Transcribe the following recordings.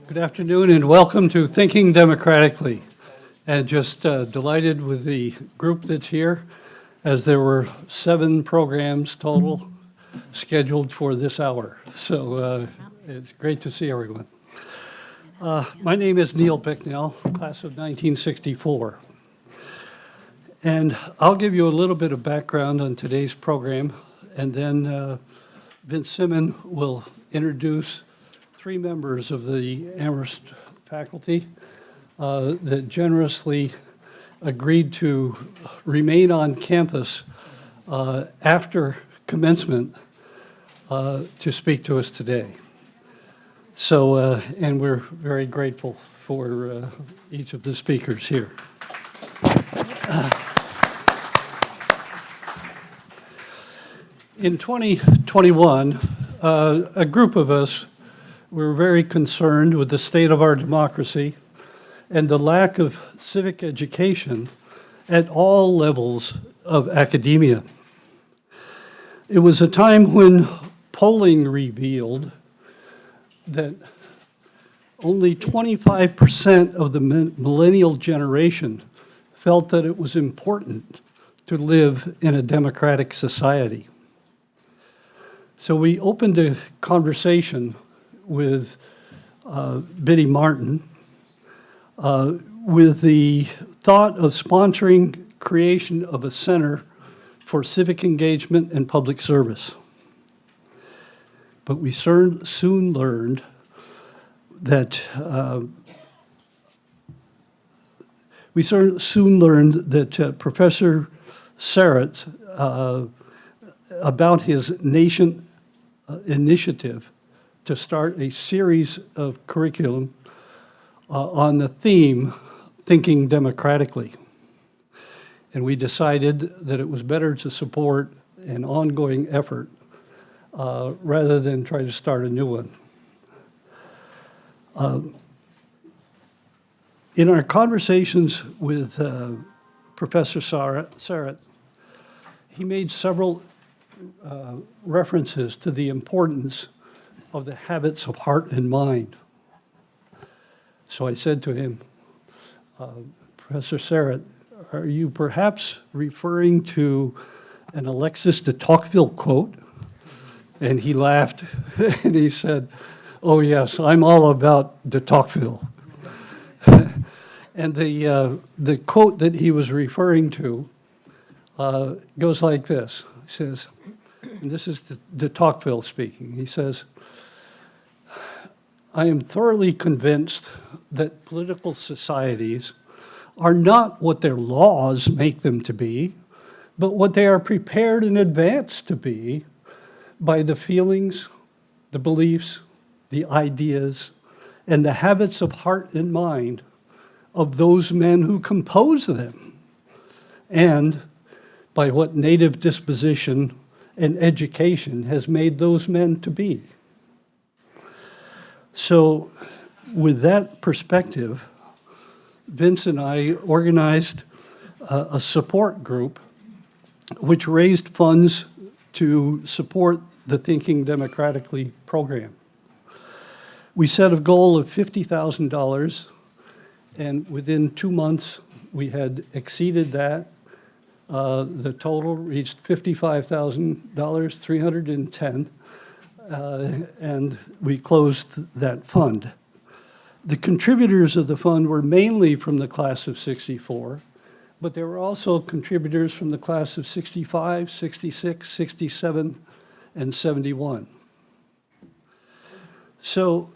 Good afternoon and welcome to Thinking Democratically. And just delighted with the group that's here, as there were 7 programs total scheduled for this hour. So it's great to see everyone. My name is Bicknell, class of 1964. And I'll give you a little bit of background on today's program, and then Vince Simmon will introduce 3 members of the Amherst faculty that generously agreed to remain on campus after commencement to speak to us today. So, and we're very grateful for each of the speakers here. In 2021, a group of us were very concerned with the state of our democracy and the lack of civic education at all levels of academia. It was a time when polling revealed that only 25% of the millennial generation felt that it was important to live in a democratic society. So we opened a conversation with Biddy Martin with the thought of sponsoring creation of a center for civic engagement and public service. But we soon learned that Professor Sarat about his nation initiative to start a series of curriculum on the theme, Thinking Democratically. And we decided that it was better to support an ongoing effort rather than try to start a new one. In our conversations with Professor Sarat, he made several references to the importance of the habits of heart and mind. So I said to him, Professor Sarat, are you perhaps referring to an Alexis de Tocqueville quote? And he laughed and he said, oh yes, I'm all about de Tocqueville. And the quote that he was referring to goes like this. He says, and this is de Tocqueville speaking, he says, I am thoroughly convinced that political societies are not what their laws make them to be, but what they are prepared in advance to be by the feelings, the beliefs, the ideas, and the habits of heart and mind of those men who compose them, and by what native disposition and education has made those men to be. So with that perspective, Vince and I organized a support group which raised funds to support the Thinking Democratically program. We set a goal of $50,000, and within 2 months, we had exceeded that. The total reached $55,000, 310, and we closed that fund. The contributors of the fund were mainly from the class of 64, but there were also contributors from the class of 65, 66, 67, and 71. So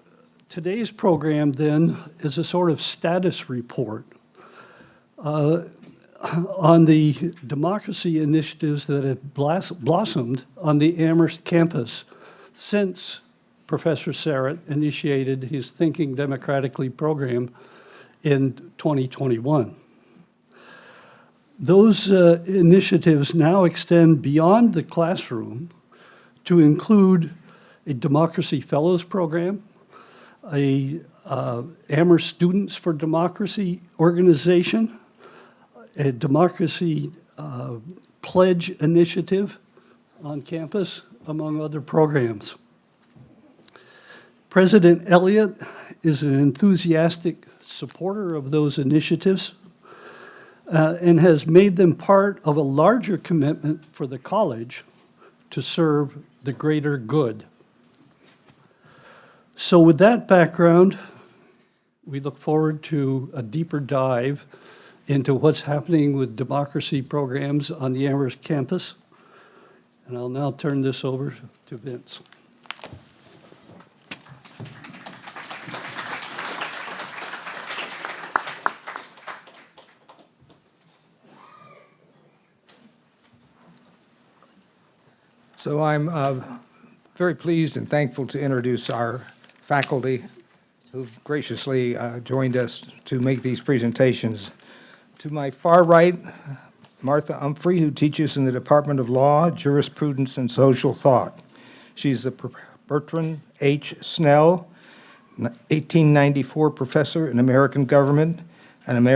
today's program then is a sort of status report on the democracy initiatives that have blossomed on the Amherst campus since Professor Sarat initiated his Thinking Democratically program in 2021. Those initiatives now extend beyond the classroom to include a Democracy Fellows program, a Amherst Students for Democracy organization, a Democracy Pledge initiative on campus, among other programs. President Elliott is an enthusiastic supporter of those initiatives and has made them part of a larger commitment for the college to serve the greater good. So with that background, we look forward to a deeper dive into what's happening with democracy programs on the Amherst campus. And I'll now turn this over to Vince. So I'm very pleased and thankful to introduce our faculty who've graciously joined us to make these presentations. To my far right, Martha Umphrey, who teaches in the Department of Law, Jurisprudence and Social Thought. She's the Bertrand H. Snell, 1894 professor in American government, an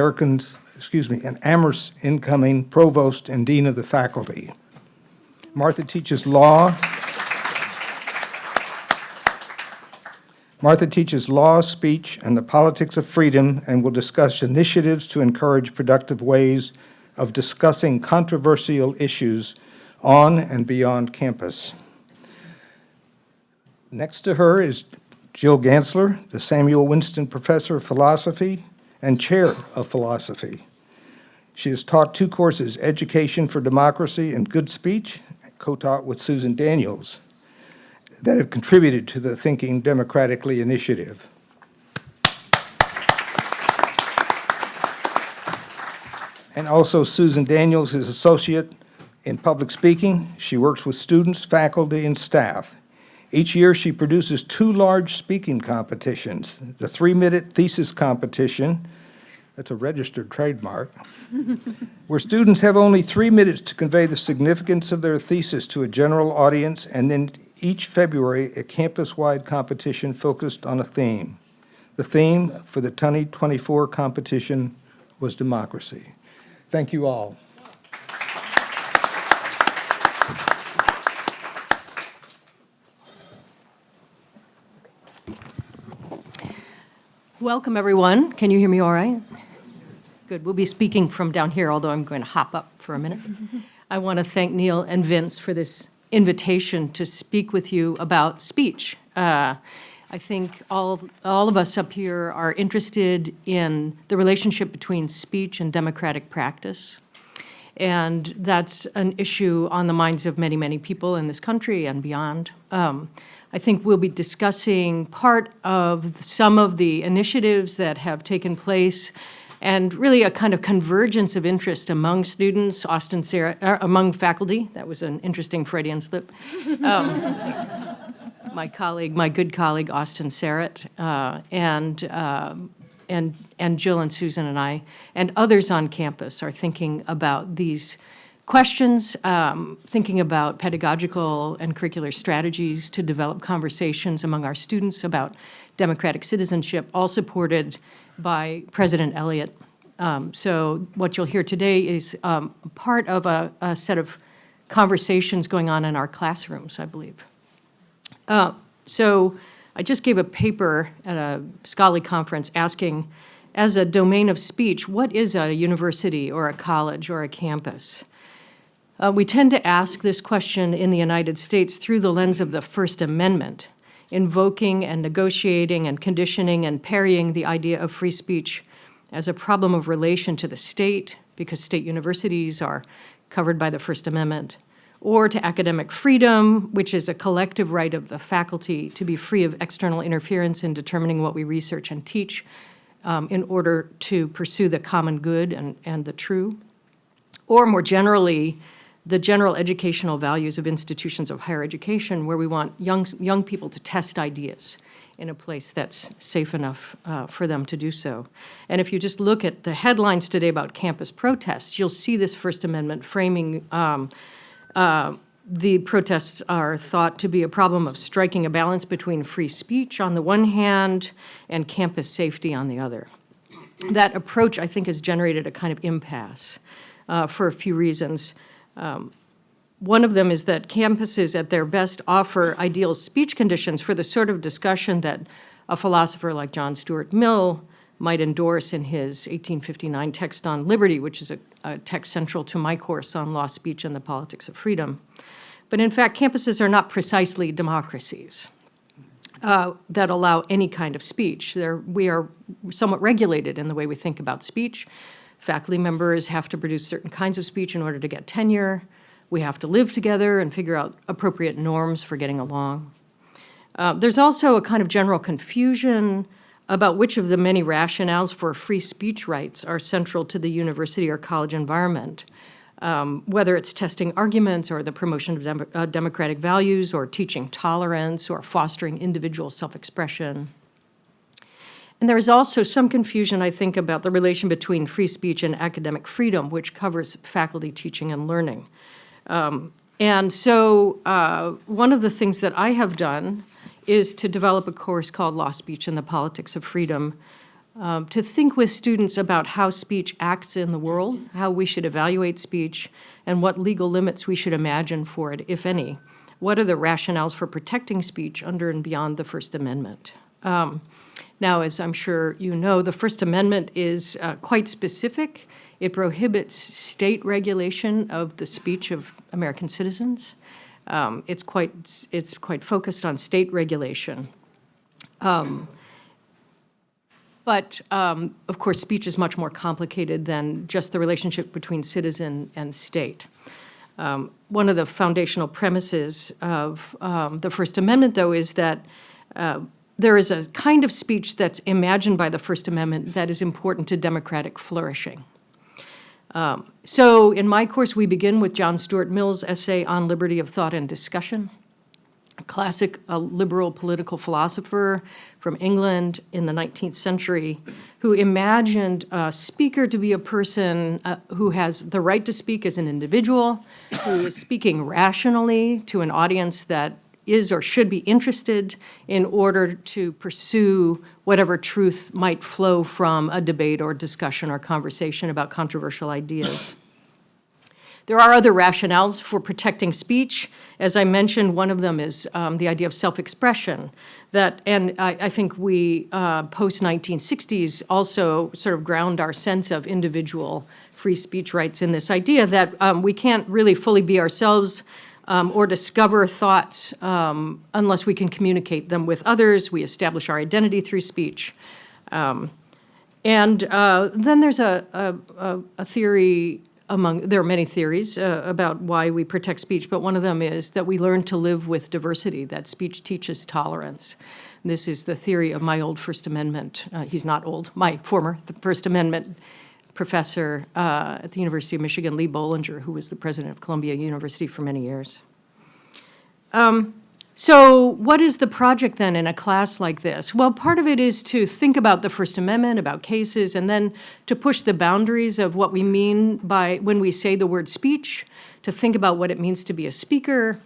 Amherst incoming Provost and Dean of the faculty. Martha teaches law. Martha teaches law, speech, and the politics of freedom, and will discuss initiatives to encourage productive ways of discussing controversial issues on and beyond campus. Next to her is Jyl Gentzler, the Samuel Winston Professor of Philosophy and Chair of Philosophy. She has taught 2 courses, Education for Democracy and Good Speech, co-taught with Susan Daniels, that have contributed to the Thinking Democratically initiative. And also Susan Daniels is associate in public speaking. She works with students, faculty, and staff. Each year she produces 2 large speaking competitions, the 3-minute thesis competition, that's a registered trademark, where students have only 3 minutes to convey the significance of their thesis to a general audience, and then each February, a campus-wide competition focused on a theme. The theme for the 2024 competition was democracy. Thank you all. Welcome, everyone. Can you hear me all right? Good. We'll be speaking from down here, although I'm going to hop up for a minute. I want to thank Neil and Vince for this invitation to speak with you about speech. I think all of us up here are interested in the relationship between speech and democratic practice. And that's an issue on the minds of many, many people in this country and beyond. I think we'll be discussing part of some of the initiatives that have taken place and really a kind of convergence of interest among students, Austin Sarat, among faculty. That was an interesting Freudian slip. My good colleague, Austin Sarat, and Jyl and Susan and I, and others on campus are thinking about these questions, thinking about pedagogical and curricular strategies to develop conversations among our students about democratic citizenship, all supported by President Elliott. So what you'll hear today is part of a set of conversations going on in our classrooms, I believe. So I just gave a paper at a scholarly conference asking, as a domain of speech, what is a university or a college or a campus? We tend to ask this question in the United States through the lens of the First Amendment, invoking and negotiating and conditioning and parrying the idea of free speech as a problem of relation to the state, because state universities are covered by the First Amendment, or to academic freedom, which is a collective right of the faculty to be free of external interference in determining what we research and teach in order to pursue the common good and the true, or more generally, the general educational values of institutions of higher education, where we want young people to test ideas in a place that's safe enough for them to do so. And if you just look at the headlines today about campus protests, you'll see this First Amendment framing. The protests are thought to be a problem of striking a balance between free speech on the one hand and campus safety on the other. That approach, I think, has generated a kind of impasse for a few reasons. One of them is that campuses at their best offer ideal speech conditions for the sort of discussion that a philosopher like John Stuart Mill might endorse in his 1859 text on liberty, which is a text central to my course on law, speech, and the politics of freedom. But in fact, campuses are not precisely democracies that allow any kind of speech. We are somewhat regulated in the way we think about speech. Faculty members have to produce certain kinds of speech in order to get tenure. We have to live together and figure out appropriate norms for getting along. There's also a kind of general confusion about which of the many rationales for free speech rights are central to the university or college environment, whether it's testing arguments or the promotion of democratic values or teaching tolerance or fostering individual self-expression. And there is also some confusion, I think, about the relation between free speech and academic freedom, which covers faculty teaching and learning. And so one of the things that I have done is to develop a course called Law, Speech, and the Politics of Freedom, to think with students about how speech acts in the world, how we should evaluate speech, and what legal limits we should imagine for it, if any. What are the rationales for protecting speech under and beyond the First Amendment? Now, as I'm sure you know, the First Amendment is quite specific. It prohibits state regulation of the speech of American citizens. It's quite focused on state regulation. But of course, speech is much more complicated than just the relationship between citizen and state. One of the foundational premises of the First Amendment, though, is that there is a kind of speech that's imagined by the First Amendment that is important to democratic flourishing. So in my course, we begin with John Stuart Mill's essay on liberty of thought and discussion, a classic liberal political philosopher from England in the 19th century who imagined a speaker to be a person who has the right to speak as an individual, who is speaking rationally to an audience that is or should be interested in order to pursue whatever truth might flow from a debate or discussion or conversation about controversial ideas. There are other rationales for protecting speech. As I mentioned, one of them is the idea of self-expression. And I think we, post-1960s, also sort of ground our sense of individual free speech rights in this idea that we can't really fully be ourselves or discover thoughts unless we can communicate them with others. We establish our identity through speech. And then there's a theory there are many theories about why we protect speech, but one of them is that we learn to live with diversity, that speech teaches tolerance. This is the theory of my old First Amendment, he's not old, my former First Amendment professor at the University of Michigan, Lee Bollinger, who was the president of Columbia University for many years. So what is the project then in a class like this? Well, part of it is to think about the First Amendment, about cases, and then to push the boundaries of what we mean by when we say the word speech, to think about what it means to be a speaker,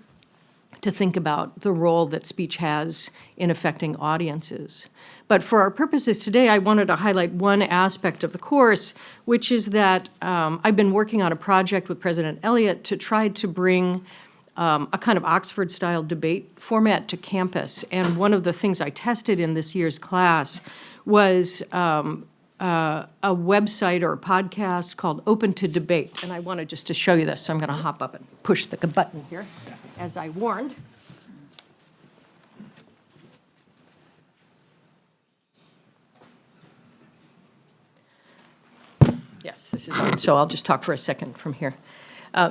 to think about the role that speech has in affecting audiences. But for our purposes today, I wanted to highlight one aspect of the course, which is that I've been working on a project with President Elliott to try to bring a kind of Oxford-style debate format to campus. And one of the things I tested in this year's class was a website or a podcast called Open to Debate. And I wanted just to show you this, so I'm going to hop up and push the button here, as I warned. Yes, this is on, so I'll just talk for a second from here.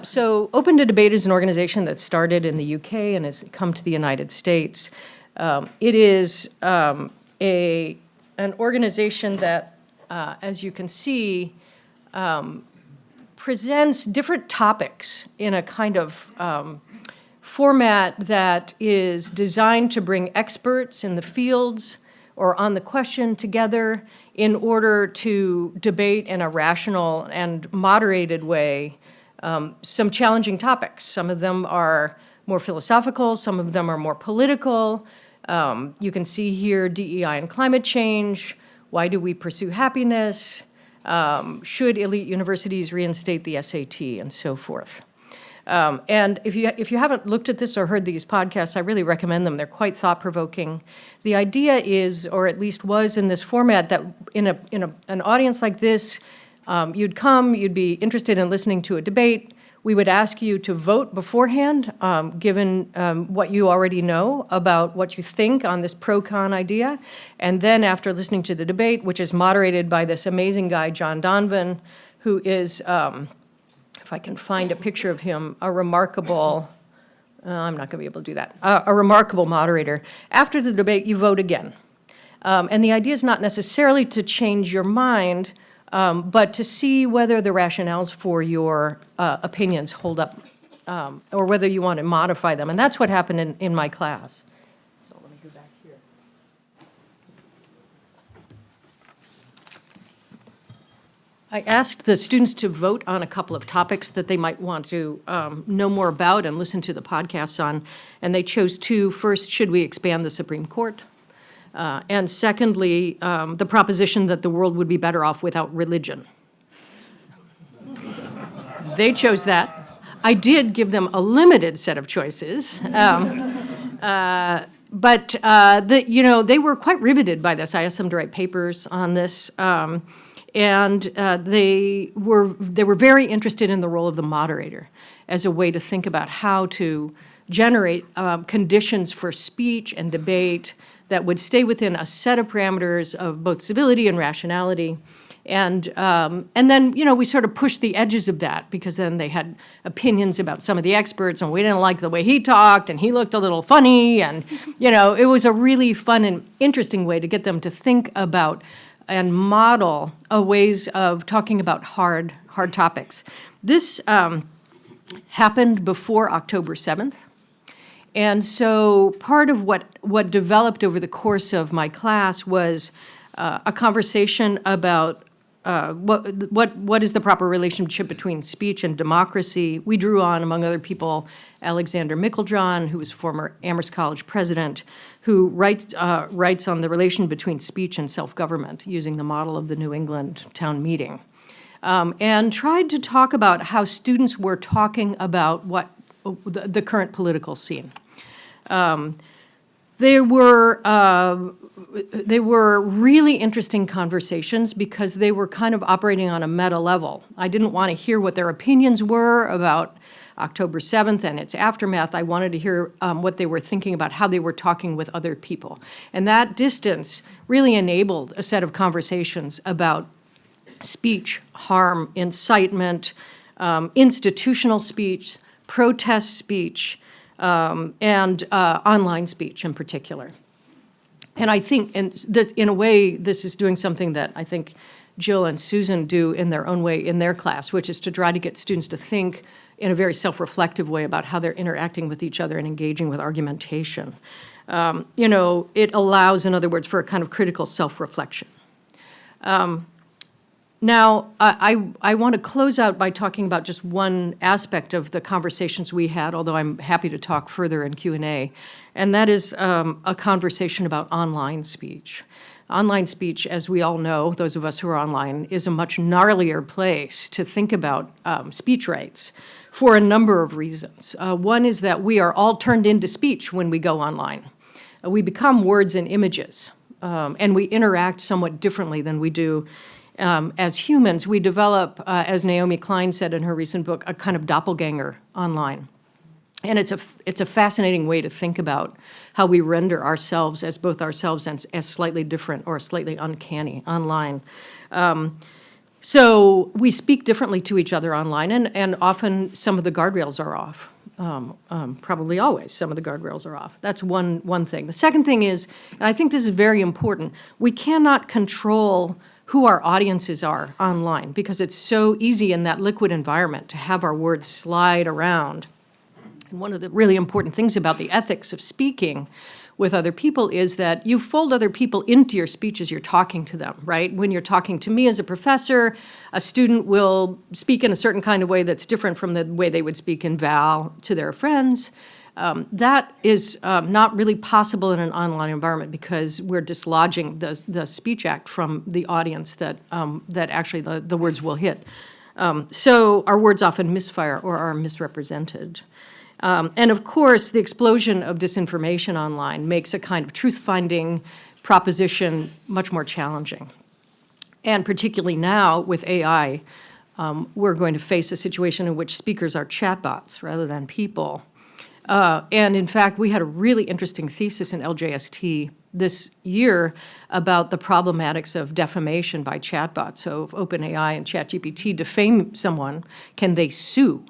So Open to Debate is an organization that started in the UK and has come to the United States. It is an organization that, as you can see, presents different topics in a kind of format that is designed to bring experts in the fields or on the question together in order to debate in a rational and moderated way some challenging topics. Some of them are more philosophical, some of them are more political. You can see here DEI and climate change, why do we pursue happiness, should elite universities reinstate the SAT, and so forth. And if you haven't looked at this or heard these podcasts, I really recommend them. They're quite thought-provoking. The idea is, or at least was in this format, that in an audience like this, you'd come, you'd be interested in listening to a debate. We would ask you to vote beforehand, given what you already know about what you think on this pro-con idea. And then after listening to the debate, which is moderated by this amazing guy, John Donvan, who is, if I can find a picture of him, a remarkable, I'm not going to be able to do that, a remarkable moderator. After the debate, you vote again. And the idea is not necessarily to change your mind, but to see whether the rationales for your opinions hold up, or whether you want to modify them. And that's what happened in my class. So let me go back here. I asked the students to vote on a couple of topics that they might want to know more about and listen to the podcasts on, and they chose two. First, should we expand the Supreme Court? And secondly, the proposition that the world would be better off without religion. They chose that. I did give them a limited set of choices, but they were quite riveted by this. I asked them to write papers on this, and they were very interested in the role of the moderator as a way to think about how to generate conditions for speech and debate that would stay within a set of parameters of both civility and rationality. And then, we sort of pushed the edges of that, because then they had opinions about some of the experts, and we didn't like the way he talked, and he looked a little funny, and, it was a really fun and interesting way to get them to think about and model ways of talking about hard topics. This happened before October 7th. And so part of what developed over the course of my class was a conversation about what is the proper relationship between speech and democracy. We drew on, among other people, Alexander Meiklejohn, who was former Amherst College president, who writes on the relation between speech and self-government using the model of the New England town meeting, and tried to talk about how students were talking about the current political scene. They were really interesting conversations because they were kind of operating on a meta level. I didn't want to hear what their opinions were about October 7th and its aftermath. I wanted to hear what they were thinking about how they were talking with other people. And that distance really enabled a set of conversations about speech, harm, incitement, institutional speech, protest speech, and online speech in particular. And I think, in a way, this is doing something that I think Jyl and Susan do in their own way in their class, which is to try to get students to think in a very self-reflective way about how they're interacting with each other and engaging with argumentation. It allows, in other words, for a kind of critical self-reflection. Now, I want to close out by talking about just one aspect of the conversations we had, although I'm happy to talk further in Q&A, and that is a conversation about online speech. Online speech, as we all know, those of us who are online, is a much gnarlier place to think about speech rights for a number of reasons. One is that we are all turned into speech when we go online. We become words and images, and we interact somewhat differently than we do as humans. We develop, as Naomi Klein said in her recent book, a kind of doppelganger online. And it's a fascinating way to think about how we render ourselves as both ourselves and as slightly different or slightly uncanny online. So we speak differently to each other online, and often some of the guardrails are off. Probably always some of the guardrails are off. That's one thing. The second thing is, and I think this is very important, we cannot control who our audiences are online, because it's so easy in that liquid environment to have our words slide around. And one of the really important things about the ethics of speaking with other people is that you fold other people into your speech as you're talking to them, right? When you're talking to me as a professor, a student will speak in a certain kind of way that's different from the way they would speak in Val to their friends. That is not really possible in an online environment, because we're dislodging the speech act from the audience that actually the words will hit. So our words often misfire or are misrepresented. And of course, the explosion of disinformation online makes a kind of truth-finding proposition much more challenging. And particularly now with AI, we're going to face a situation in which speakers are chatbots rather than people. And in fact, we had a really interesting thesis in LJST this year about the problematics of defamation by chatbots. So if OpenAI and ChatGPT defame someone, can they sue?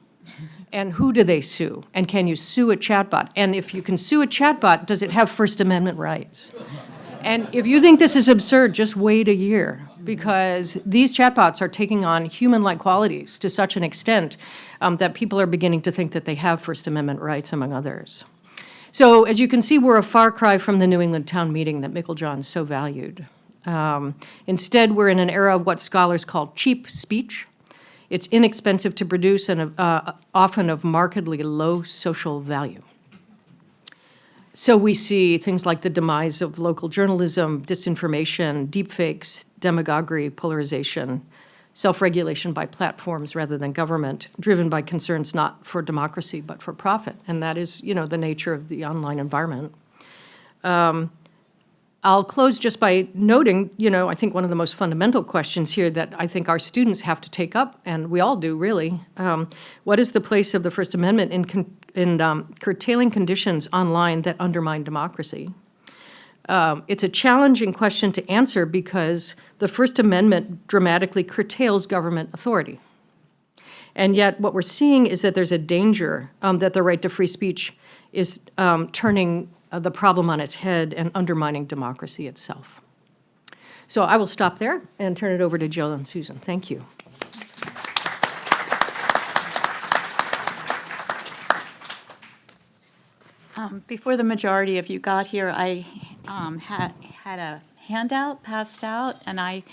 And who do they sue? And can you sue a chatbot? And if you can sue a chatbot, does it have First Amendment rights? And if you think this is absurd, just wait a year, because these chatbots are taking on human-like qualities to such an extent that people are beginning to think that they have First Amendment rights, among others. So as you can see, we're a far cry from the New England town meeting that Meiklejohn so valued. Instead, we're in an era of what scholars call cheap speech. It's inexpensive to produce and often of markedly low social value. So we see things like the demise of local journalism, disinformation, deepfakes, demagoguery, polarization, self-regulation by platforms rather than government, driven by concerns not for democracy but for profit. And that is, the nature of the online environment. I'll close just by noting, I think one of the most fundamental questions here that I think our students have to take up, and we all do really, what is the place of the First Amendment in curtailing conditions online that undermine democracy? It's a challenging question to answer because the First Amendment dramatically curtails government authority. And yet what we're seeing is that there's a danger that the right to free speech is turning the problem on its head and undermining democracy itself. So I will stop there and turn it over to Jyl and Susan. Thank you. Before the majority of you got here, I had a handout passed out, and I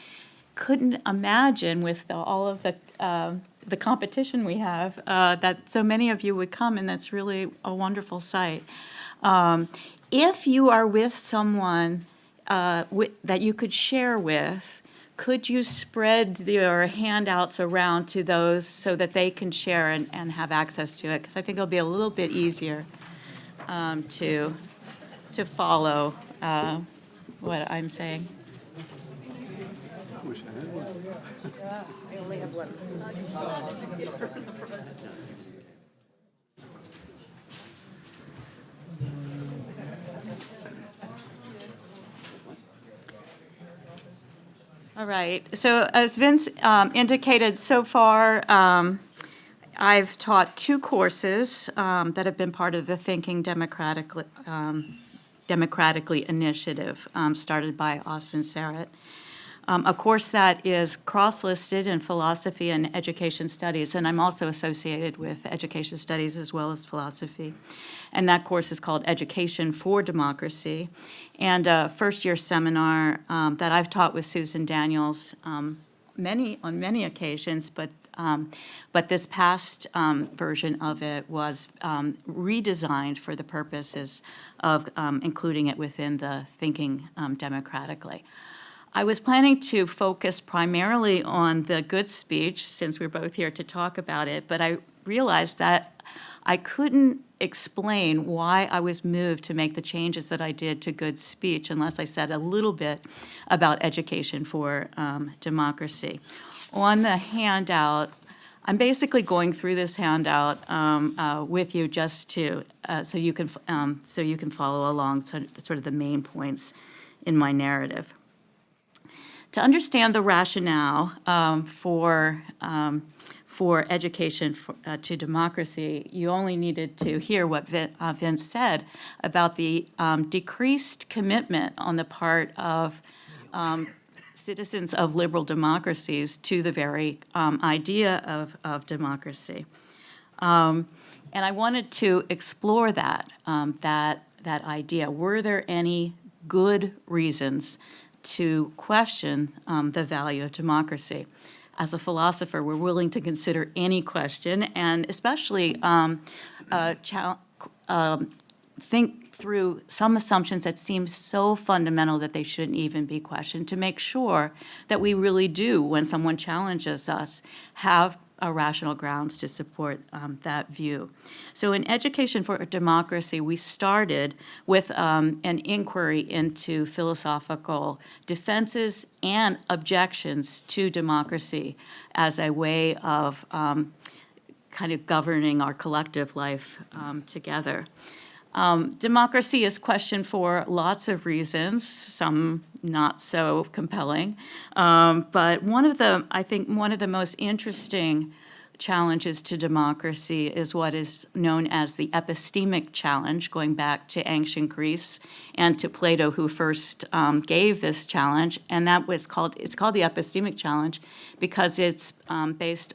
couldn't imagine with all of the competition we have that so many of you would come, and that's really a wonderful sight. If you are with someone that you could share with, could you spread your handouts around to those so that they can share and have access to it? Because I think it'll be a little bit easier to follow what I'm saying. I only have one. All right. So as Vince indicated so far, I've taught 2 courses that have been part of the Thinking Democratically initiative started by Austin Sarat. A course that is cross-listed in philosophy and education studies, and I'm also associated with education studies as well as philosophy. And that course is called Education for Democracy. And a first-year seminar that I've taught with Susan Daniels on many occasions, but this past version of it was redesigned for the purposes of including it within the Thinking Democratically. I was planning to focus primarily on the good speech, since we're both here to talk about it, but I realized that I couldn't explain why I was moved to make the changes that I did to good speech unless I said a little bit about education for democracy. On the handout, I'm basically going through this handout with you just to so you can follow along sort of the main points in my narrative. To understand the rationale for education to democracy, you only needed to hear what Vince said about the decreased commitment on the part of citizens of liberal democracies to the very idea of democracy. And I wanted to explore that idea. Were there any good reasons to question the value of democracy? As a philosopher, we're willing to consider any question, and especially think through some assumptions that seem so fundamental that they shouldn't even be questioned, to make sure that we really do, when someone challenges us, have rational grounds to support that view. So in Education for Democracy, we started with an inquiry into philosophical defenses and objections to democracy as a way of kind of governing our collective life together. Democracy is questioned for lots of reasons, some not so compelling. But I think one of the most interesting challenges to democracy is what is known as the epistemic challenge, going back to ancient Greece and to Plato, who first gave this challenge. And it's called the epistemic challenge because it's based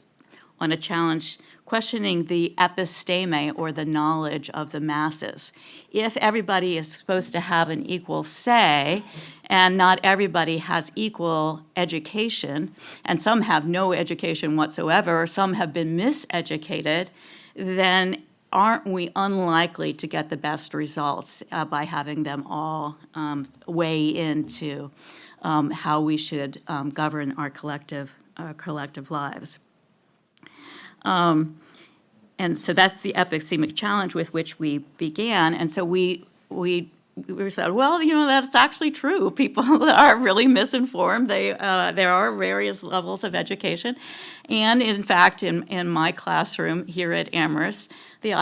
on a challenge questioning the episteme, or the knowledge of the masses. If everybody is supposed to have an equal say, and not everybody has equal education, and some have no education whatsoever, or some have been miseducated, then aren't we unlikely to get the best results by having them all weigh into how we should govern our collective lives? And so that's the epistemic challenge with which we began. And so we said, well, that's actually true. People are really misinformed. There are various levels of education. And in fact, in my classroom here at Amherst, the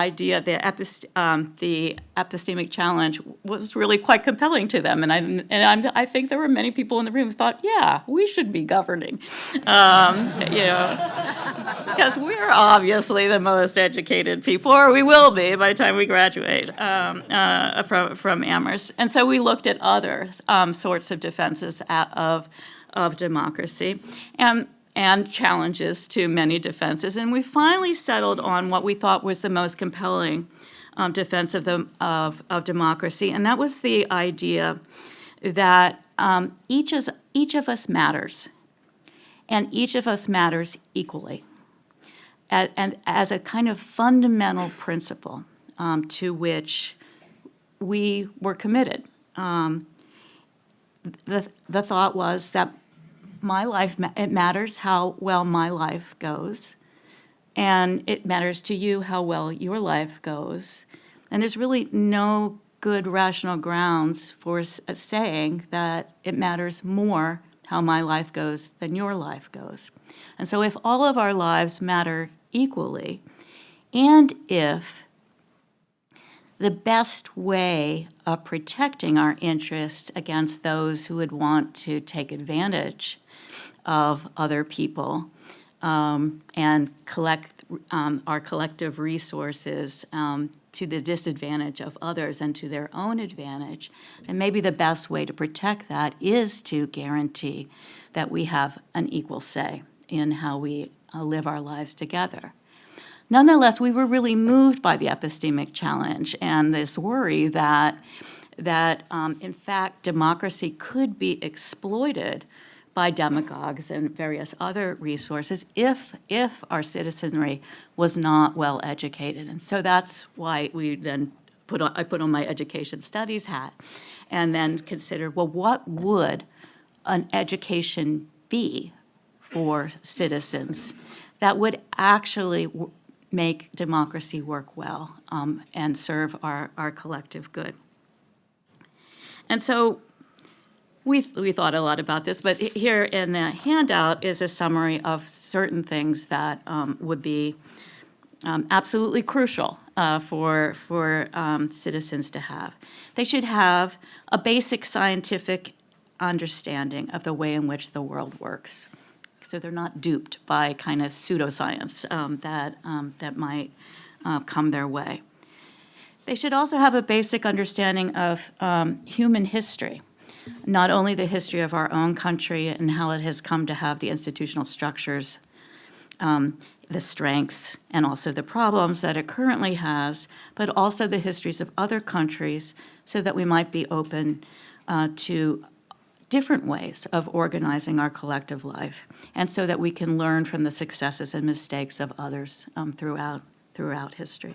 epistemic challenge was really quite compelling to them. And I think there were many people in the room who thought, yeah, we should be governing. Because we're obviously the most educated people, or we will be by the time we graduate from Amherst. And so we looked at other sorts of defenses of democracy and challenges to many defenses. And we finally settled on what we thought was the most compelling defense of democracy, and that was the idea that each of us matters, and each of us matters equally. And as a kind of fundamental principle to which we were committed. The thought was that my life, it matters how well my life goes, and it matters to you how well your life goes. And there's really no good rational grounds for saying that it matters more how my life goes than your life goes. And so if all of our lives matter equally, and if the best way of protecting our interests against those who would want to take advantage of other people and collect our collective resources to the disadvantage of others and to their own advantage, then maybe the best way to protect that is to guarantee that we have an equal say in how we live our lives together. Nonetheless, we were really moved by the epistemic challenge and this worry that in fact, democracy could be exploited by demagogues and various other resources if our citizenry was not well educated. And so that's why we then I put on my education studies hat and then considered, well, what would an education be for citizens that would actually make democracy work well and serve our collective good? And so we thought a lot about this, but here in the handout is a summary of certain things that would be absolutely crucial for citizens to have. They should have a basic scientific understanding of the way in which the world works, so they're not duped by kind of pseudoscience that might come their way. They should also have a basic understanding of human history, not only the history of our own country and how it has come to have the institutional structures, the strengths, and also the problems that it currently has, but also the histories of other countries so that we might be open to different ways of organizing our collective life, and so that we can learn from the successes and mistakes of others throughout history.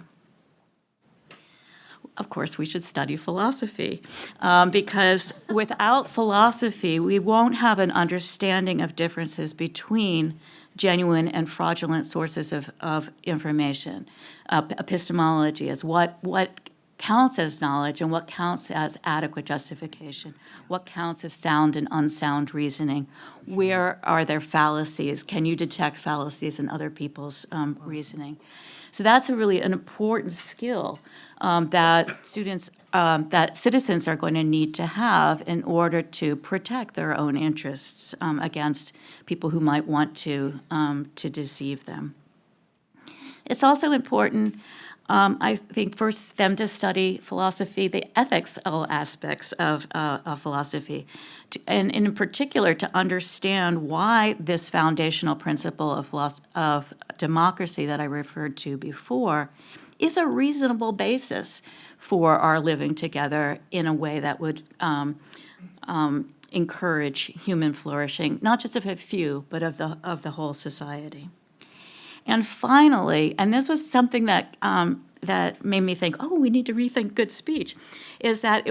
Of course, we should study philosophy, because without philosophy, we won't have an understanding of differences between genuine and fraudulent sources of information. Epistemology is what counts as knowledge and what counts as adequate justification, what counts as sound and unsound reasoning, where are there fallacies, can you detect fallacies in other people's reasoning. So that's really an important skill that citizens are going to need to have in order to protect their own interests against people who might want to deceive them. It's also important, I think, for them to study philosophy, the ethical aspects of philosophy, and in particular to understand why this foundational principle of democracy that I referred to before is a reasonable basis for our living together in a way that would encourage human flourishing, not just of a few, but of the whole society. And finally, and this was something that that made me think, oh, we need to rethink good speech, is that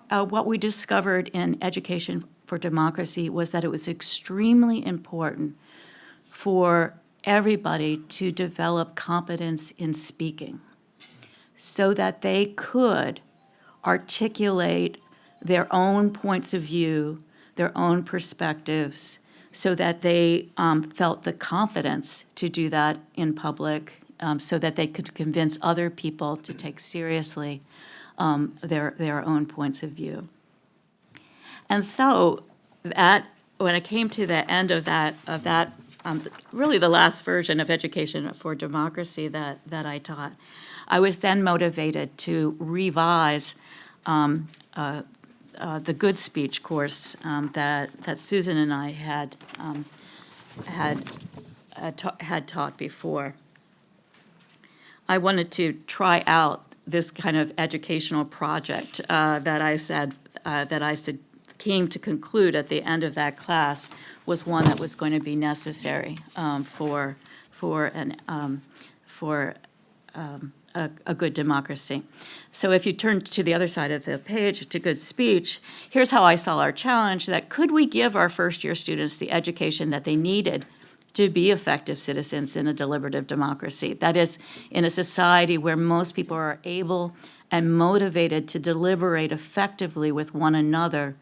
what we discovered in Education for Democracy was that it was extremely important for everybody to develop competence in speaking so that they could articulate their own points of view, their own perspectives, so that they felt the confidence to do that in public, so that they could convince other people to take seriously their own points of view. And so that, when I came to the end of that, really the last version of Education for Democracy that I taught, I was then motivated to revise the good speech course that Susan and I had taught before. I wanted to try out this kind of educational project that I said came to conclude at the end of that class was one that was going to be necessary for a good democracy. So if you turn to the other side of the page, to good speech, here's how I saw our challenge, that could we give our first-year students the education that they needed to be effective citizens in a deliberative democracy? That is, in a society where most people are able and motivated to deliberate effectively with one another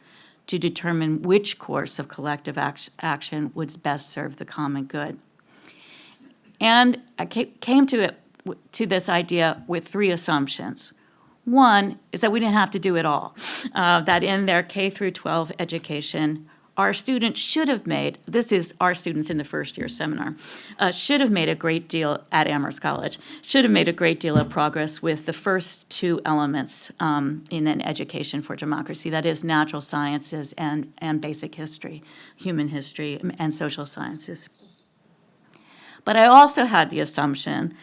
to determine which course of collective action would best serve the common good. And I came to this idea with three assumptions. One is that we didn't have to do it all, that in their K through 12 education, our students should have made, this is our students in the first year seminar, should have made a great deal at Amherst College, should have made a great deal of progress with the first two elements in an Education for Democracy, that is natural sciences and basic history, human history and social sciences. But I also had the assumption,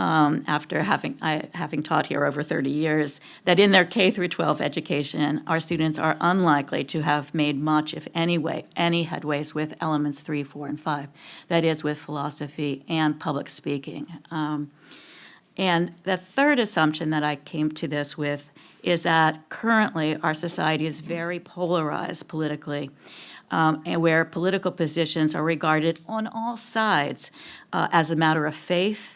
after having taught here over 30 years, that in their K through 12 education, our students are unlikely to have made much, if any headways with elements 3, 4, and 5, that is, with philosophy and public speaking. And the third assumption that I came to this with is that currently our society is very polarized politically, and where political positions are regarded on all sides as a matter of faith,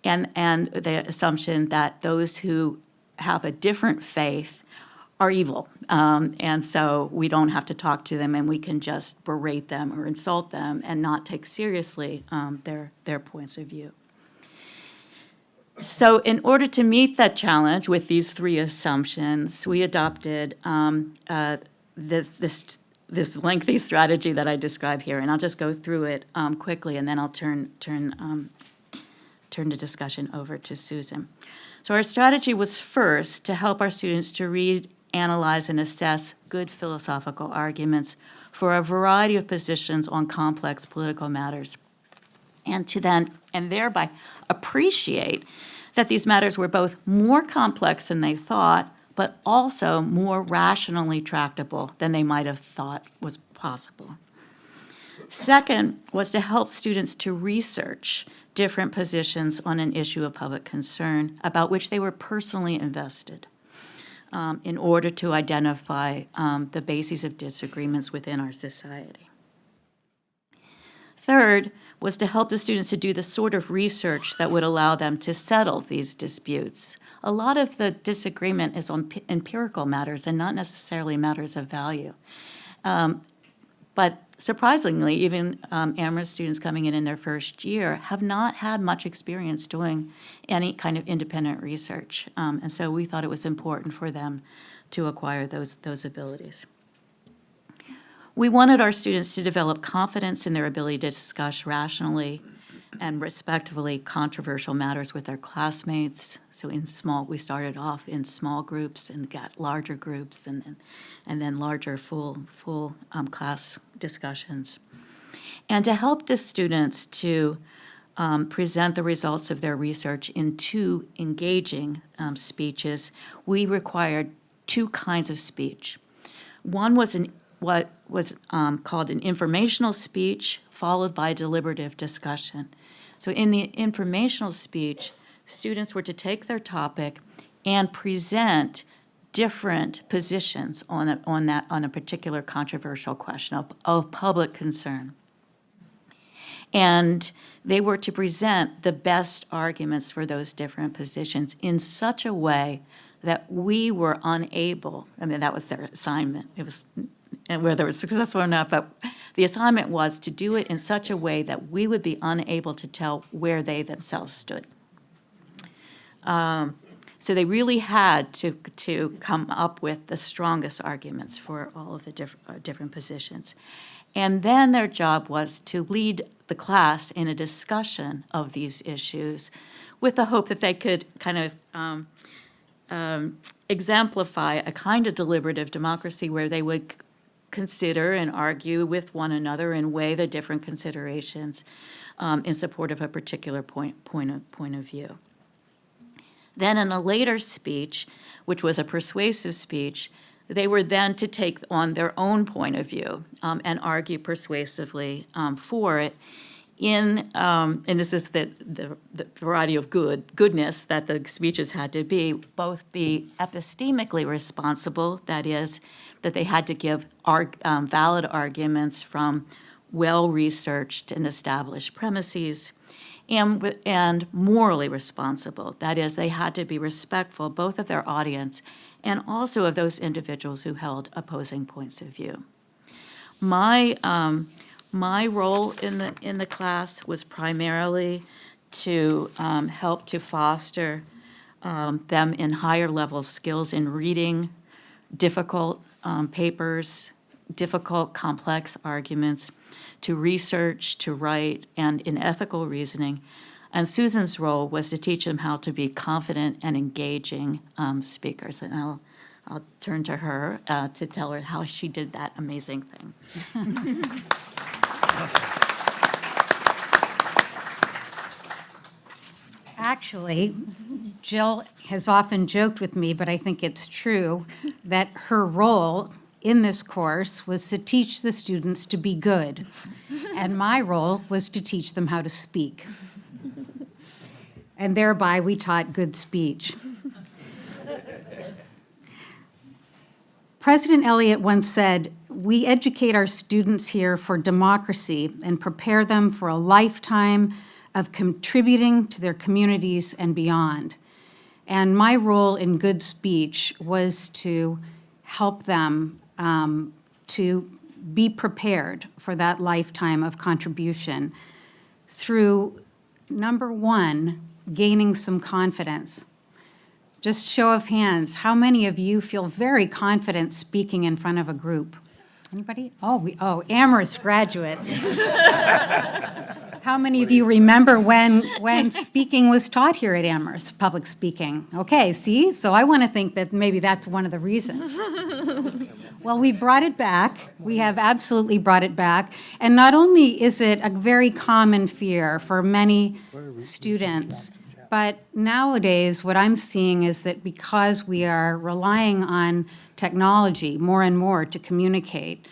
and the assumption that those who have a different faith are evil. And so we don't have to talk to them, and we can just berate them or insult them and not take seriously their points of view. So in order to meet that challenge with these three assumptions, we adopted this lengthy strategy that I describe here, and I'll just go through it quickly, and then I'll turn the discussion over to Susan. So our strategy was first to help our students to read, analyze, and assess good philosophical arguments for a variety of positions on complex political matters, and to then, and thereby appreciate that these matters were both more complex than they thought, but also more rationally tractable than they might have thought was possible. Second was to help students to research different positions on an issue of public concern about which they were personally invested, in order to identify the bases of disagreements within our society. Third was to help the students to do the sort of research that would allow them to settle these disputes. A lot of the disagreement is on empirical matters and not necessarily matters of value. But surprisingly, even Amherst students coming in their first year have not had much experience doing any kind of independent research. And so we thought it was important for them to acquire those abilities. We wanted our students to develop confidence in their ability to discuss rationally and respectfully controversial matters with their classmates. So we started off in small groups and got larger groups and then larger full class discussions. And to help the students to present the results of their research in two engaging speeches, we required two kinds of speech. One was what was called an informational speech, followed by deliberative discussion. So in the informational speech, students were to take their topic and present different positions on a particular controversial question of public concern. And they were to present the best arguments for those different positions in such a way that we were unable, that was their assignment. It was, and whether it was successful or not, but the assignment was to do it in such a way that we would be unable to tell where they themselves stood. So they really had to come up with the strongest arguments for all of the different positions. And then their job was to lead the class in a discussion of these issues with the hope that they could kind of exemplify a kind of deliberative democracy where they would consider and argue with one another and weigh the different considerations in support of a particular point of view. Then in a later speech, which was a persuasive speech, they were then to take on their own point of view and argue persuasively for it and this is the variety of goodness that the speeches had to be, both be epistemically responsible, that is, that they had to give valid arguments from well-researched and established premises, and morally responsible. That is, they had to be respectful both of their audience and also of those individuals who held opposing points of view. My role in the class was primarily to help to foster them in higher level skills in reading difficult papers, difficult, complex arguments, to research, to write, and in ethical reasoning. And Susan's role was to teach them how to be confident and engaging speakers. And I'll turn to her to tell her how she did that amazing thing. Actually, Jyl has often joked with me, but I think it's true, that her role in this course was to teach the students to be good, and my role was to teach them how to speak. And thereby, we taught good speech. President Eliot once said, "We educate our students here for democracy and prepare them for a lifetime of contributing to their communities and beyond." And my role in good speech was to help them to be prepared for that lifetime of contribution through, number one, gaining some confidence. Just show of hands, how many of you feel very confident speaking in front of a group? Anybody? Oh, Amherst graduates. How many of you remember when speaking was taught here at Amherst, public speaking? Okay, see? So I want to think that maybe that's one of the reasons. Well, we brought it back. We have absolutely brought it back. And not only is it a very common fear for many students, but nowadays what I'm seeing is that because we are relying on technology more and more to communicate,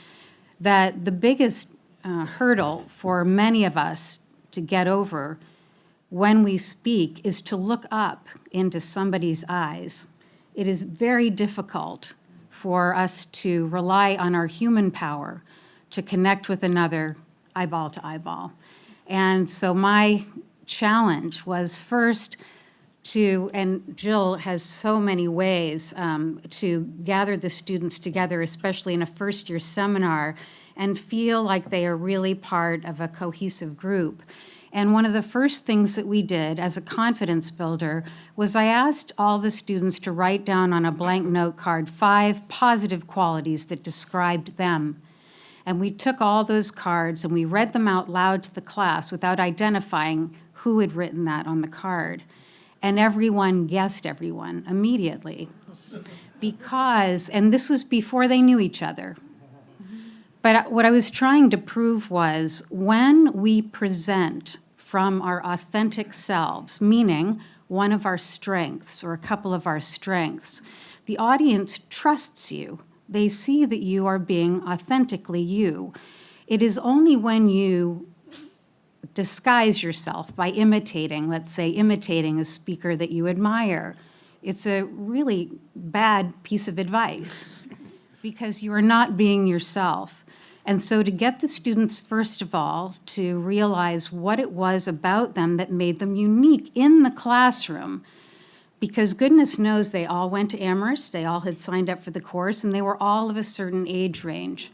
that the biggest hurdle for many of us to get over when we speak is to look up into somebody's eyes. It is very difficult for us to rely on our human power to connect with another eyeball to eyeball. And so my challenge was first to, and Jyl has so many ways to gather the students together, especially in a first-year seminar, and feel like they are really part of a cohesive group. And one of the first things that we did as a confidence builder was I asked all the students to write down on a blank note card 5 positive qualities that described them. And we took all those cards and we read them out loud to the class without identifying who had written that on the card. And everyone guessed everyone immediately. Because, and this was before they knew each other. But what I was trying to prove was when we present from our authentic selves, meaning one of our strengths or a couple of our strengths, the audience trusts you. They see that you are being authentically you. It is only when you disguise yourself by imitating, let's say, imitating a speaker that you admire. It's a really bad piece of advice because you are not being yourself. And so to get the students, first of all, to realize what it was about them that made them unique in the classroom, because goodness knows they all went to Amherst, they all had signed up for the course, and they were all of a certain age range.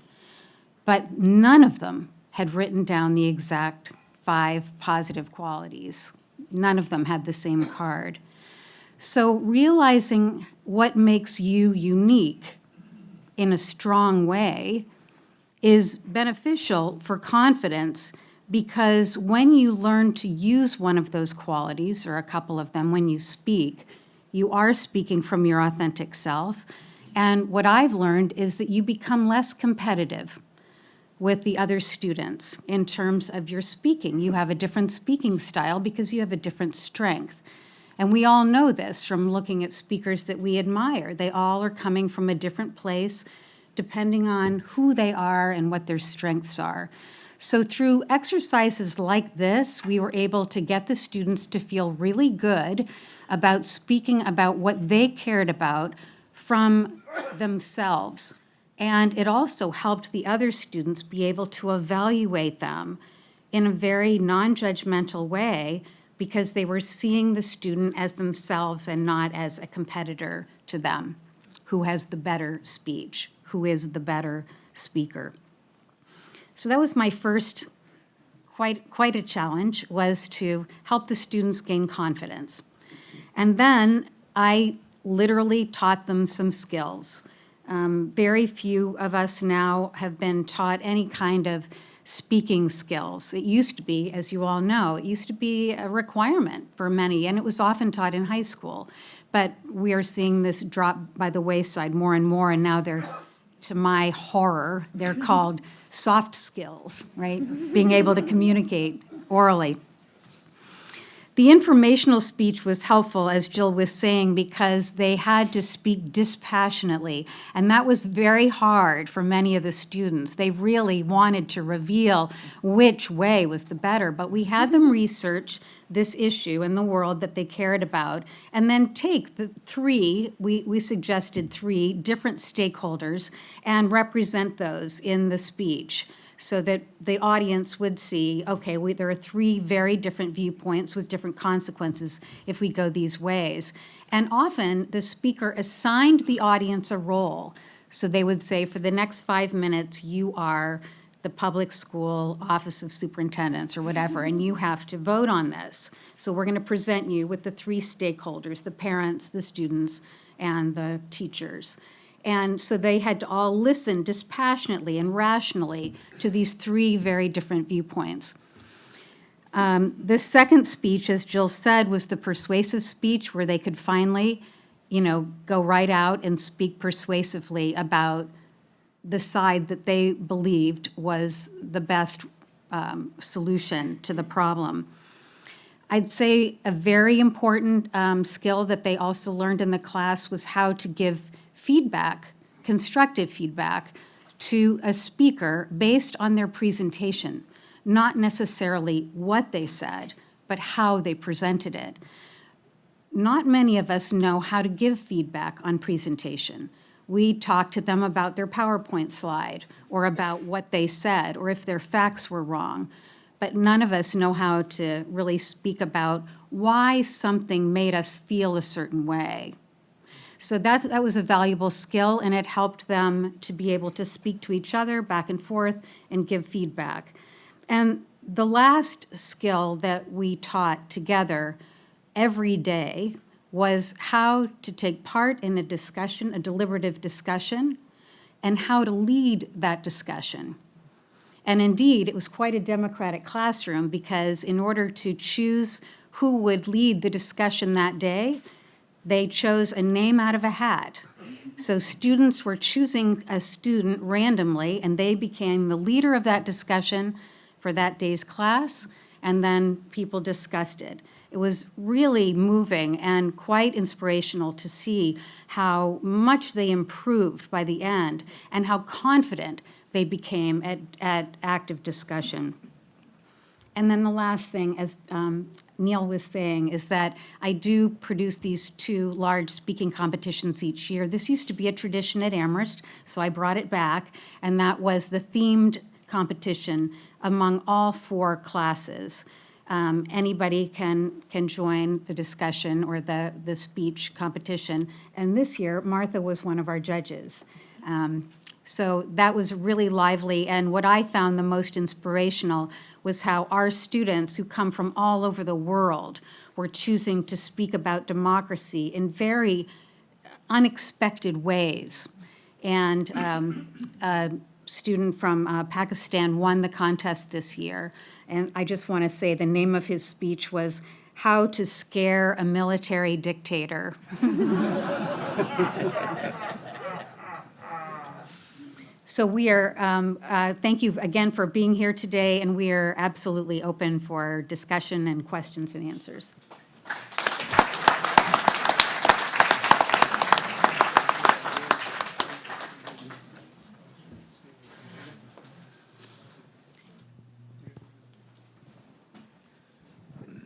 But none of them had written down the exact 5 positive qualities. None of them had the same card. So realizing what makes you unique in a strong way is beneficial for confidence, because when you learn to use one of those qualities, or a couple of them, when you speak, you are speaking from your authentic self. And what I've learned is that you become less competitive with the other students in terms of your speaking. You have a different speaking style because you have a different strength. And we all know this from looking at speakers that we admire. They all are coming from a different place depending on who they are and what their strengths are. So through exercises like this, we were able to get the students to feel really good about speaking about what they cared about from themselves. And it also helped the other students be able to evaluate them in a very non-judgmental way because they were seeing the student as themselves and not as a competitor to them, who has the better speech, who is the better speaker. So that was my first quite a challenge, was to help the students gain confidence. And then I literally taught them some skills. Very few of us now have been taught any kind of speaking skills. It used to be, as you all know, it used to be a requirement for many, and it was often taught in high school. But we are seeing this drop by the wayside more and more, and now they're, to my horror, they're called soft skills, right? Being able to communicate orally. The informational speech was helpful, as Jyl was saying, because they had to speak dispassionately, and that was very hard for many of the students. They really wanted to reveal which way was the better, but we had them research this issue in the world that they cared about, and then take the 3, we suggested 3 different stakeholders, and represent those in the speech, so that the audience would see, okay, there are 3 very different viewpoints with different consequences if we go these ways. And often, the speaker assigned the audience a role. So they would say, for the next 5 minutes, you are the public school office of superintendents or whatever, and you have to vote on this. So we're going to present you with the 3 stakeholders, the parents, the students, and the teachers. And so they had to all listen dispassionately and rationally to these 3 very different viewpoints. The second speech, as Jyl said, was the persuasive speech, where they could finally, go right out and speak persuasively about the side that they believed was the best solution to the problem. I'd say a very important skill that they also learned in the class was how to give feedback, constructive feedback, to a speaker based on their presentation, not necessarily what they said, but how they presented it. Not many of us know how to give feedback on presentation. We talked to them about their PowerPoint slide or about what they said or if their facts were wrong. But none of us know how to really speak about why something made us feel a certain way. So that was a valuable skill, and it helped them to be able to speak to each other back and forth and give feedback. And the last skill that we taught together every day was how to take part in a discussion, a deliberative discussion, and how to lead that discussion. And indeed, it was quite a democratic classroom because in order to choose who would lead the discussion that day, they chose a name out of a hat. So students were choosing a student randomly, and they became the leader of that discussion for that day's class, and then people discussed it. It was really moving and quite inspirational to see how much they improved by the end and how confident they became at active discussion. And then the last thing, as Neil was saying, is that I do produce these 2 large speaking competitions each year. This used to be a tradition at Amherst, so I brought it back, and that was the themed competition among all 4 classes. Anybody can join the discussion or the speech competition. And this year, Martha was one of our judges. So that was really lively, and what I found the most inspirational was how our students who come from all over the world were choosing to speak about democracy in very unexpected ways. And a student from Pakistan won the contest this year, and I just want to say the name of his speech was How to Scare a Military Dictator. So we are, thank you again for being here today, and we are absolutely open for discussion and questions and answers.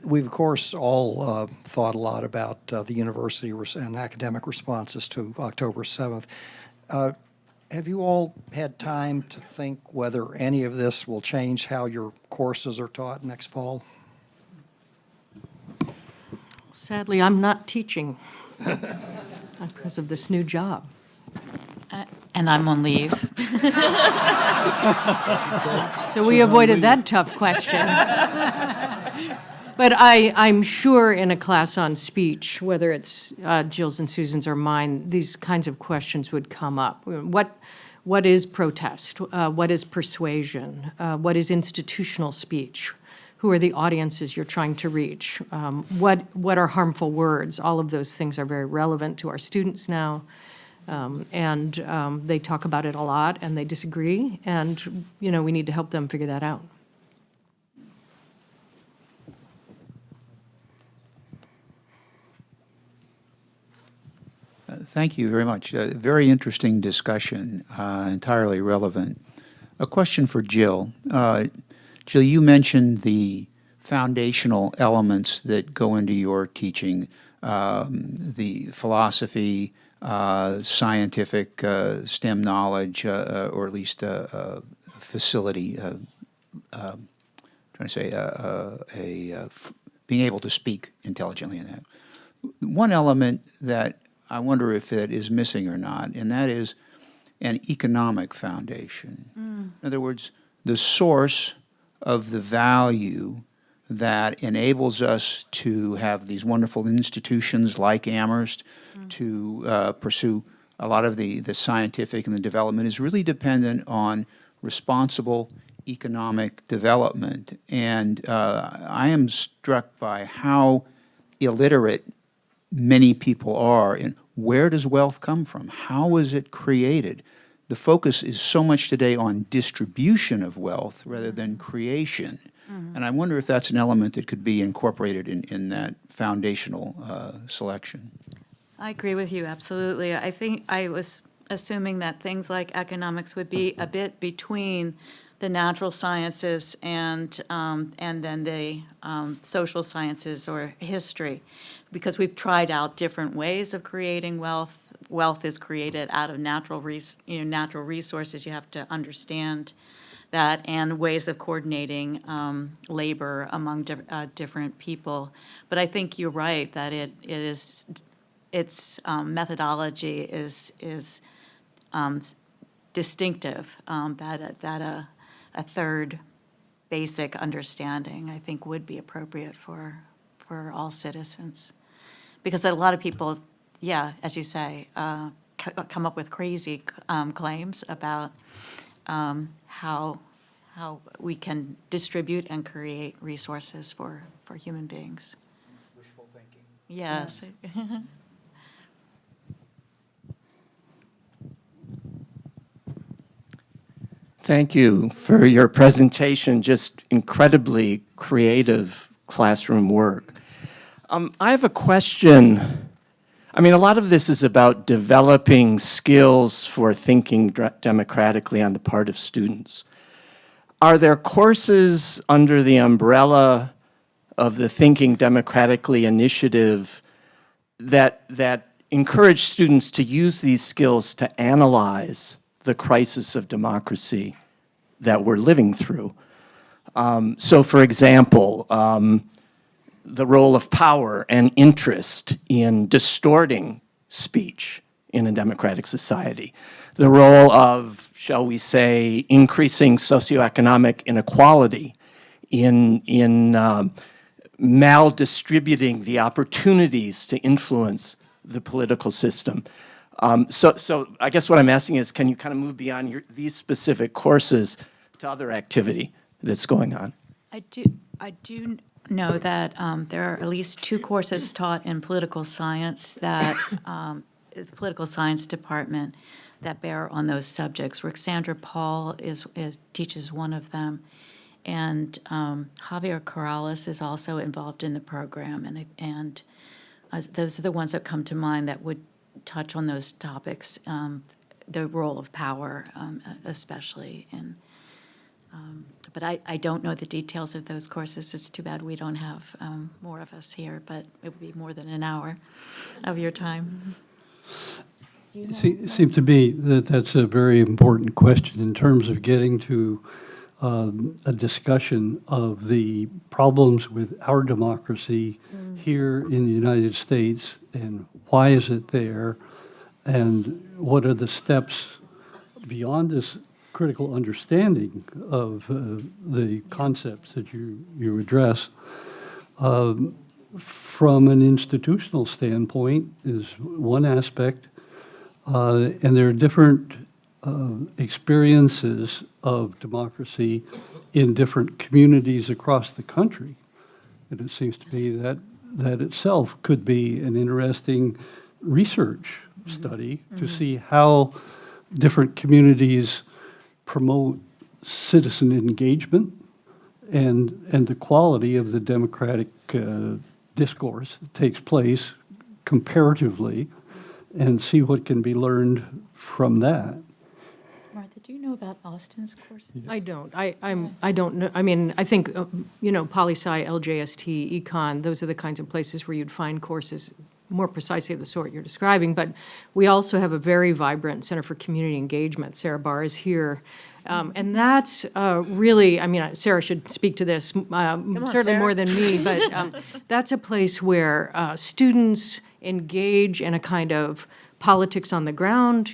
We've, of course, all thought a lot about the university and academic responses to October 7th. Have you all had time to think whether any of this will change how your courses are taught next fall? Sadly, I'm not teaching because of this new job. And I'm on leave. So we avoided that tough question. But I'm sure in a class on speech, whether it's Jyl's and Susan's or mine, these kinds of questions would come up. What is protest? What is persuasion? What is institutional speech? Who are the audiences you're trying to reach? What are harmful words? All of those things are very relevant to our students now. And they talk about it a lot, and they disagree, and we need to help them figure that out. Thank you very much. Very interesting discussion, entirely relevant. A question for Jyl. Jyl, you mentioned the foundational elements that go into your teaching, the philosophy, scientific STEM knowledge, or at least facility, being able to speak intelligently in that. One element that I wonder if it is missing or not, and that is an economic foundation. In other words, the source of the value that enables us to have these wonderful institutions like Amherst to pursue a lot of the scientific and the development is really dependent on responsible economic development. And I am struck by how illiterate many people are in where does wealth come from? How is it created? The focus is so much today on distribution of wealth rather than creation. And I wonder if that's an element that could be incorporated in that foundational selection. I agree with you, absolutely. I think I was assuming that things like economics would be a bit between the natural sciences and then the social sciences or history, because we've tried out different ways of creating wealth wealth is created out of natural resources. You have to understand that, and ways of coordinating labor among different people. But I think you're right that its methodology is distinctive. That a third basic understanding, I think, would be appropriate for all citizens, because a lot of people, yeah, as you say, come up with crazy claims about how we can distribute and create resources for human beings. Wishful thinking. Yes. Thank you for your presentation, just incredibly creative classroom work. I have a question. I mean, a lot of this is about developing skills for thinking democratically on the part of students. Are there courses under the umbrella of the Thinking Democratically initiative that encourage students to use these skills to analyze the crisis of democracy that we're living through? So, for example, the role of power and interest in distorting speech in a democratic society, the role of, shall we say, increasing socioeconomic inequality in maldistributing the opportunities to influence the political system. So I guess what I'm asking is, can you kind of move beyond these specific courses to other activity that's going on? I do know that there are at least 2 courses taught in political science that the political science department that bear on those subjects. Roxandra Paul teaches one of them, and Javier Corrales is also involved in the program, and those are the ones that come to mind that would touch on those topics, the role of power especially. But I don't know the details of those courses. It's too bad we don't have more of us here, but it would be more than an hour of your time. It seems to me that that's a very important question in terms of getting to a discussion of the problems with our democracy here in the United States, and why is it there, and what are the steps beyond this critical understanding of the concepts that you address. From an institutional standpoint is one aspect, and there are different experiences of democracy in different communities across the country. And it seems to me that that itself could be an interesting research study to see how different communities promote citizen engagement and the quality of the democratic discourse that takes place comparatively, and see what can be learned from that. Martha, do you know about Austin's courses? I don't. I don't know. I mean, I think, poli-sci, LJST, econ, those are the kinds of places where you'd find courses more precisely of the sort you're describing. But we also have a very vibrant Center for Community Engagement. Sarah Barr is here. And that's really, I mean, Sarah should speak to this, certainly Sarah. more than me, but that's a place where students engage in a kind of politics on the ground,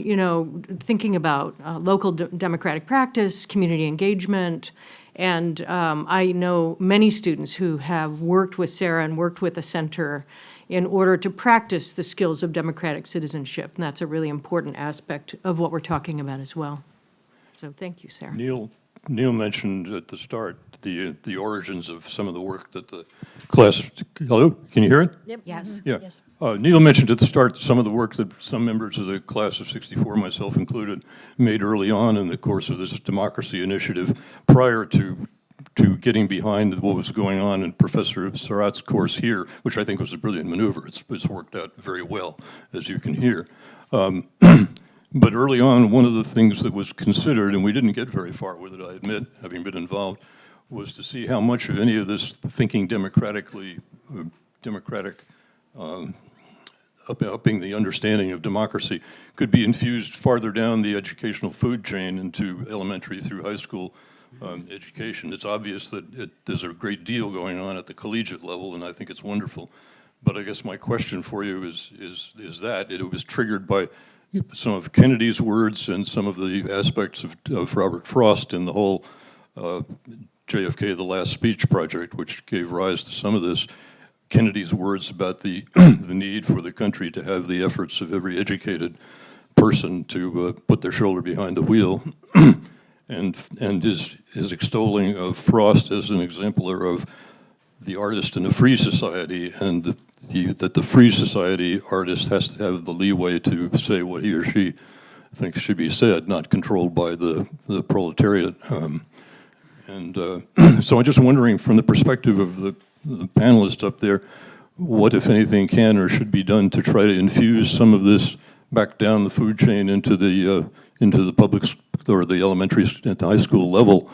thinking about local democratic practice, community engagement. And I know many students who have worked with Sarah and worked with the center in order to practice the skills of democratic citizenship. And that's a really important aspect of what we're talking about as well. So thank you, Sarah. Neil mentioned at the start the origins of some of the work that the class. Hello, can you hear it? Yep. Yes. Yeah. Yes. Neil mentioned at the start some of the work that some members of the class of '64, myself included, made early on in the course of this democracy initiative, prior to getting behind what was going on in Professor Sarat's course here, which I think was a brilliant maneuver. It's worked out very well, as you can hear. But early on, one of the things that was considered, and we didn't get very far with it, I admit, having been involved, was to see how much of any of this thinking democratic upping the understanding of democracy could be infused farther down the educational food chain into elementary through high school education. It's obvious that there's a great deal going on at the collegiate level, and I think it's wonderful. But I guess my question for you is that it was triggered by some of Kennedy's words and some of the aspects of Robert Frost in the whole JFK The Last Speech project, which gave rise to some of this. Kennedy's words about the the need for the country to have the efforts of every educated person to put their shoulder behind the wheel, and his extolling of Frost as an exemplar of the artist in a free society, and that the free society artist has to have the leeway to say what he or she thinks should be said, not controlled by the proletariat. So I'm just wondering, from the perspective of the panelists up there, what, if anything, can or should be done to try to infuse some of this back down the food chain into the public or the elementary and high school level.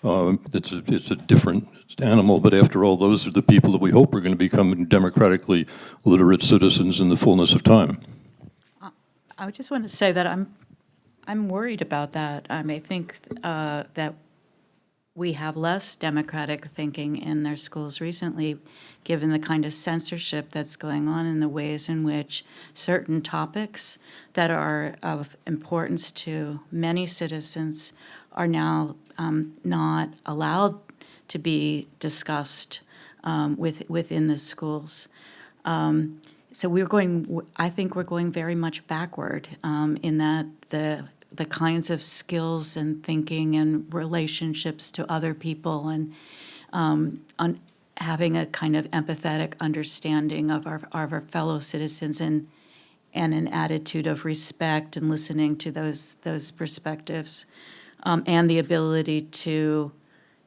It's a different animal, but after all, those are the people that we hope are going to become democratically literate citizens in the fullness of time. I just want to say that I'm worried about that. I think that we have less democratic thinking in their schools recently, given the kind of censorship that's going on in the ways in which certain topics that are of importance to many citizens are now not allowed to be discussed within the schools. So I think we're going very much backward in that the kinds of skills and thinking and relationships to other people and on having a kind of empathetic understanding of our fellow citizens and an attitude of respect and listening to those perspectives, and the ability to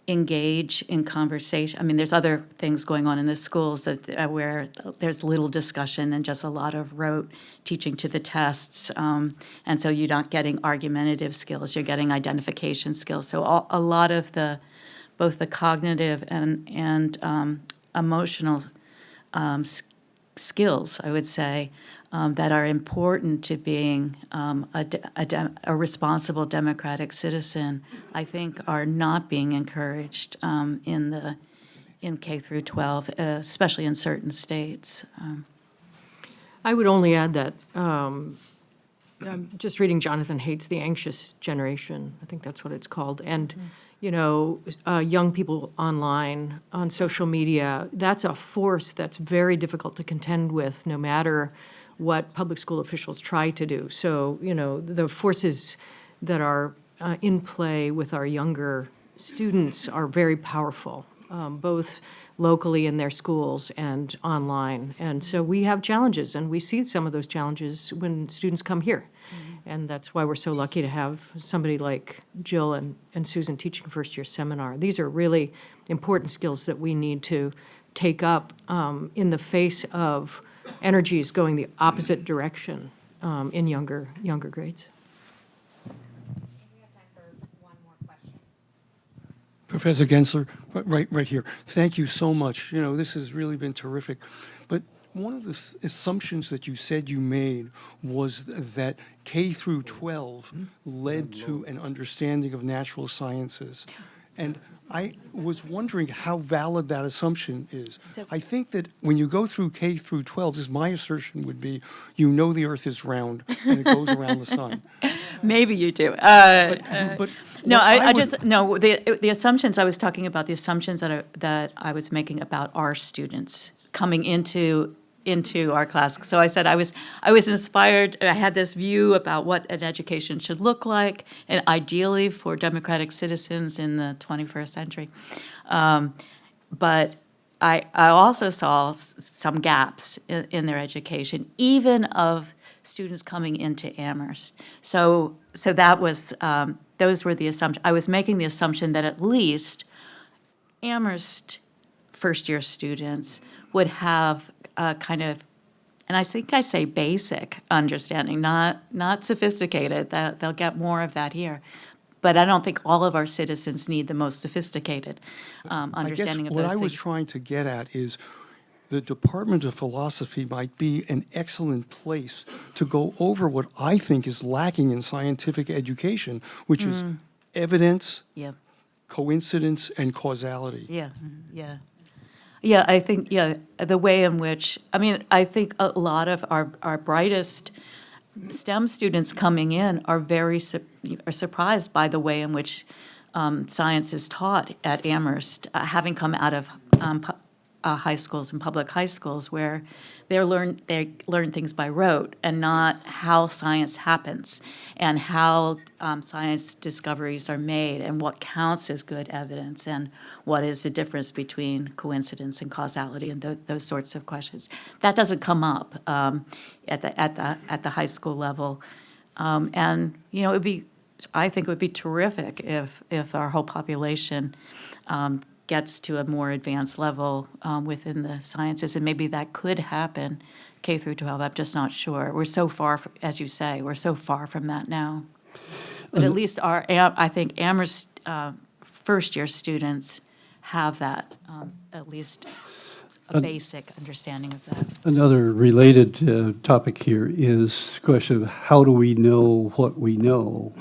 engage in conversation. I mean, there's other things going on in the schools that where there's little discussion and just a lot of rote teaching to the tests, and so you're not getting argumentative skills, you're getting identification skills. So a lot of both the cognitive and emotional skills, I would say, that are important to being a responsible democratic citizen, I think are not being encouraged in K through 12, especially in certain states. I would only add that I'm just reading Jonathan Haidt's The Anxious Generation. I think that's what it's called. And, young people online, on social media, that's a force that's very difficult to contend with no matter what public school officials try to do. So, the forces that are in play with our younger students are very powerful, both locally in their schools and online. And so we have challenges, and we see some of those challenges when students come here. And that's why we're so lucky to have somebody like Jyl and Susan teaching first-year seminar. These are really important skills that we need to take up in the face of energies going the opposite direction in younger grades. Professor Gentzler, right here. Thank you so much. This has really been terrific. But one of the assumptions that you said you made was that K through 12 led to an understanding of natural sciences. And I was wondering how valid that assumption is. I think that when you go through K through 12, as my assertion would be, the Earth is round and it goes around the sun. Maybe you do. But No, the assumptions I was talking about, the assumptions that I was making about our students coming into our class. So I said I was inspired. I had this view about what an education should look like, and ideally for democratic citizens in the 21st century. But I also saw some gaps in their education, even of students coming into Amherst. So that was those were the assumptions. I was making the assumption that at least Amherst first-year students would have a kind of, and I think I say basic understanding, not sophisticated. That they'll get more of that here. But I don't think all of our citizens need the most sophisticated understanding of those things. What I was trying to get at is the Department of Philosophy might be an excellent place to go over what I think is lacking in scientific education, which is evidence, Yeah. coincidence, and causality. Yeah, yeah. Yeah, I think, the way in which, I mean, I think a lot of our brightest STEM students coming in are are surprised by the way in which science is taught at Amherst, having come out of high schools and public high schools where they learn things by rote and not how science happens and how science discoveries are made and what counts as good evidence and what is the difference between coincidence and causality and those sorts of questions. That doesn't come up at the high school level, and I think it would be terrific if our whole population gets to a more advanced level within the sciences, and maybe that could happen K through 12. I'm just not sure. We're so far, as you say, we're so far from that now. But at least I think Amherst first-year students have that, at least a basic understanding of that. Another related topic here is the question of how do we know what we know?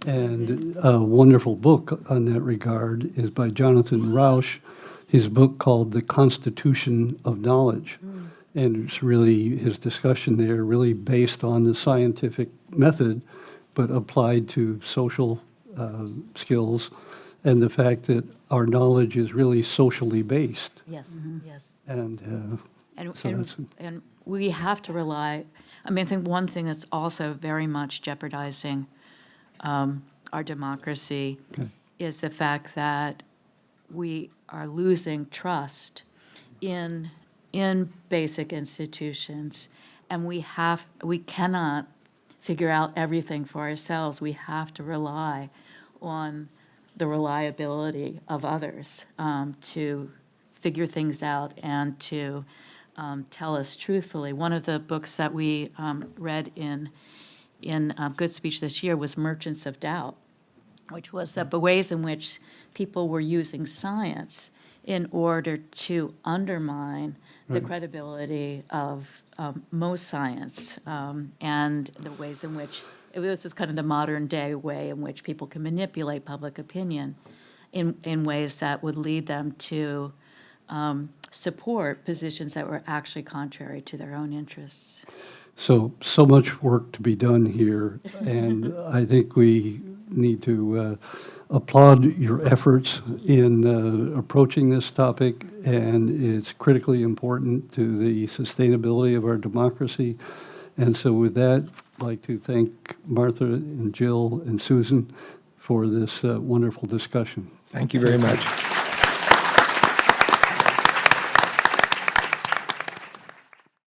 And a wonderful book on that regard is by Jonathan Rauch, his book called The Constitution of Knowledge. And it's really, his discussion there really based on the scientific method, but applied to social skills and the fact that our knowledge is really socially based. Yes, yes. And so that's- And we have to rely, I mean, I think one thing that's also very much jeopardizing our democracy is the fact that we are losing trust in basic institutions, and we cannot figure out everything for ourselves. We have to rely on the reliability of others to figure things out and to tell us truthfully. One of the books that we read in Good Speech this year was Merchants of Doubt, which was the ways in which people were using science in order to undermine the credibility of most science, and the ways in which, this was kind of the modern day way in which people can manipulate public opinion in ways that would lead them to support positions that were actually contrary to their own interests. So much work to be done here, and I think we need to applaud your efforts in approaching this topic, and it's critically important to the sustainability of our democracy. And so with that, I'd like to thank Martha and Jyl and Susan for this wonderful discussion. Thank you very much.